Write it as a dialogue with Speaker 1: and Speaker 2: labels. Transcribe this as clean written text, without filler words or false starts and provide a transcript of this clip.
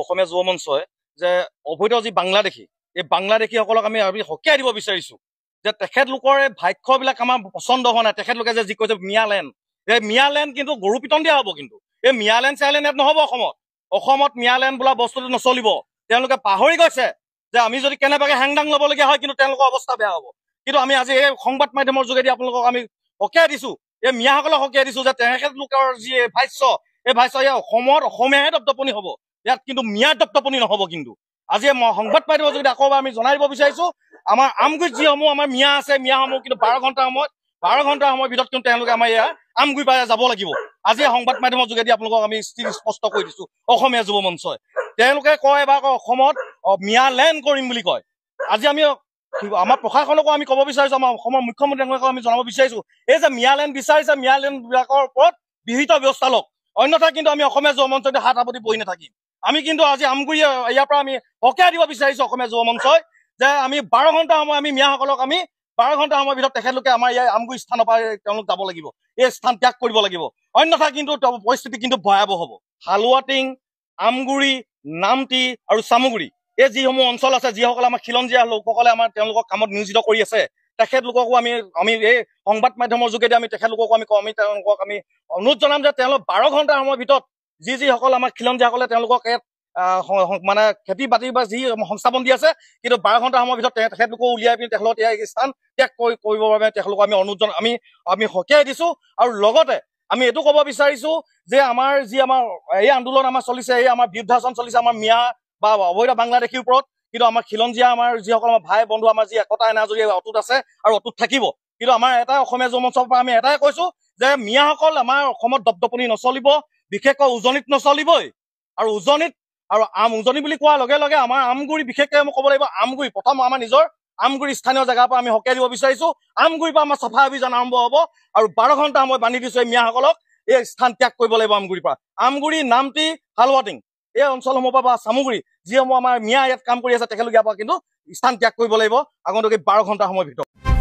Speaker 1: অসমীয়া যুৱ মঞ্চই যে অবৈধ যি বাংলাদেশী এই বাংলাদেশীসকলক আমি সকীয়াই দিব বিচাৰিছো যে তেখেতলোকৰ এই ভাষ্যবিলাক আমাৰ পচন্দ হোৱা নাই। তেখেতলোকে যে যি কৈছে মিয়ালেণ্ড, এই মিয়ালেণ্ড কিন্তু গৰু পিটন দিয়া হ'ব। কিন্তু এই মিয়ালেণ্ড চিয়ালেণ্ড ইয়াত নহ'ব। অসমত মিয়ালেণ্ড বোলা বস্তুটো নচলিব। তেওঁলোকে পাহৰি গৈছে যে আমি যদি কেনেবাকে হেংদাং ল'বলগীয়া হয় কিন্তু তেওঁলোকৰ অৱস্থা বেয়া হ'ব। কিন্তু আমি আজি এই সংবাদ মাধ্যমৰ যোগেদি আপোনালোকক আমি সকীয়াই দিছো, এই মিয়াসকলক সকীয়াই দিছো যে তেখেতলোকৰ যি ভাষ্য, এই ভাষ্য ইয়াত অসমত অসমীয়াহে দপদপনি হ'ব, ইয়াত কিন্তু মিয়াৰ দপদপনি নহ'ব। কিন্তু আজি সংবাদ মাধ্যমৰ যোগেদি আকৌ আমি জনাই দিব বিচাৰিছো আমাৰ আমগুৰিত যিসমূহ আমাৰ মিয়া আছে, মিয়াসমূহ কিন্তু 12 ঘণ্টাৰ সময়ৰ ভিতৰত কিন্তু তেওঁলোকে আমাৰ ইয়াৰ আমগুৰি পাই যাব লাগিব। আজি সংবাদ মাধ্যমৰ যোগেদি আপোনালোকক আমি স্পষ্ট কৰি দিছো অসমীয়া যুৱ মঞ্চই। তেওঁলোকে কয় এবাৰ অসমত মিয়ালেণ্ড কৰিম বুলি কয়। আজি আমি আমাৰ প্ৰশাসনকো আমি ক'ব বিচাৰিছো, আমাৰ অসমৰ মুখ্যমন্ত্ৰীক আমি জনাব বিচাৰিছো এই যে মিয়ালেণ্ড বিচাৰিছে, মিয়ালেণ্ড বিলাকৰ ওপৰত বিহিত ব্যৱস্থা লওক, অন্যথা কিন্তু আমি অসমীয়া যুৱ মঞ্চতে হাত সাৱটি বহি নাথাকিম। আমি কিন্তু আজি আমগুৰি ইয়াৰ পৰা আমি সকীয়াই দিব বিচাৰিছো অসমীয়া যুৱ মঞ্চই যে আমি 12 ঘণ্টা সময় আমি মিয়াসকলক আমি 12 ঘণ্টা সময়ৰ ভিতৰত তেখেতলোকে আমাৰ ইয়াৰ আমগুৰি স্থানৰ পৰা তেওঁলোক যাব লাগিব, এই স্থান ত্যাগ কৰিব লাগিব, অন্যথা কিন্তু পৰিস্থিতি কিন্তু ভয়াৱহ হ'ব। হালুৱাটিং, আমগুৰি, নামটি আৰু চামগুৰি এই যিসমূহ অঞ্চল আছে, যিসকলে আমাৰ খিলঞ্জীয়া লোকসকলে আমাৰ তেওঁলোকক কামত নিয়োজিত কৰি আছে, তেখেতলোককো আমি এই সংবাদ মাধ্যমৰ যোগেদি আমি তেখেতলোককো তেওঁলোকক আমি অনুৰোধ জনাম যে তেওঁলোক 12 ঘণ্টাৰ সময়ৰ ভিতৰত যিসকল আমাৰ খিলঞ্জীয়াসকলে তেওঁলোকক মানে খেতি বাতি বা যি সংস্থাপন দি আছে, কিন্তু 12 ঘণ্টাৰ সময়ৰ ভিতৰত তেখেতলোকক উলিয়াই পিনি তেখেতলোকক এই স্থান ত্যাগ কৰিবৰ বাবে তেখেতলোকক আমি অনুৰোধ আমি সকীয়াই দিছো। আৰু লগতে আমি এইটো ক'ব বিচাৰিছো যে আমাৰ এই আন্দোলন আমাৰ চলিছে, এই আমাৰ বিৰুদ্ধাচৰণ চলিছে আমাৰ মিয়া বা অবৈধ বাংলাদেশীৰ ওপৰত, কিন্তু আমাৰ খিলঞ্জীয়া আমাৰ যিসকল আমাৰ ভাই বন্ধু আমাৰ যি একতা এনাজৰী অটুট আছে আৰু অটুট থাকিব। কিন্তু আমাৰ এটাই অসমীয়া যুৱ মঞ্চৰ পৰা আমি এটাই কৈছো যে মিয়াসকল আমাৰ অসমত দপদপনি নচলিব, বিশেষকৈ উজনিত নচলিবই। আৰু উজনি বুলি কোৱাৰ লগে লগে আমাৰ আমগুৰি, বিশেষকৈ মই ক'ব লাগিব আমগুৰি, প্ৰথম আমাৰ নিজৰ আমগুৰি স্থানীয় জেগাৰ পৰা আমি সকীয়াই দিব বিচাৰিছো। আমগুৰিৰ পৰা আমাৰ চাফা অভিযান আৰম্ভ হ'ব আৰু 12 ঘণ্টা সময় বান্ধি দিছো এই মিয়াসকলক এই স্থান ত্যাগ কৰিব লাগিব। আমগুৰিৰ পৰা আমগুৰি, নামটি, হালুৱাটিং এই অঞ্চলসমূহৰ পৰা বা চামগুৰি যিসমূহ আমাৰ মিয়া ইয়াত কাম কৰি আছে, তেখেতলোকে ইয়াৰ পৰা কিন্তু স্থান ত্যাগ কৰিব লাগিব আগন্তুক 12 ঘণ্টা সময়ৰ ভিতৰত।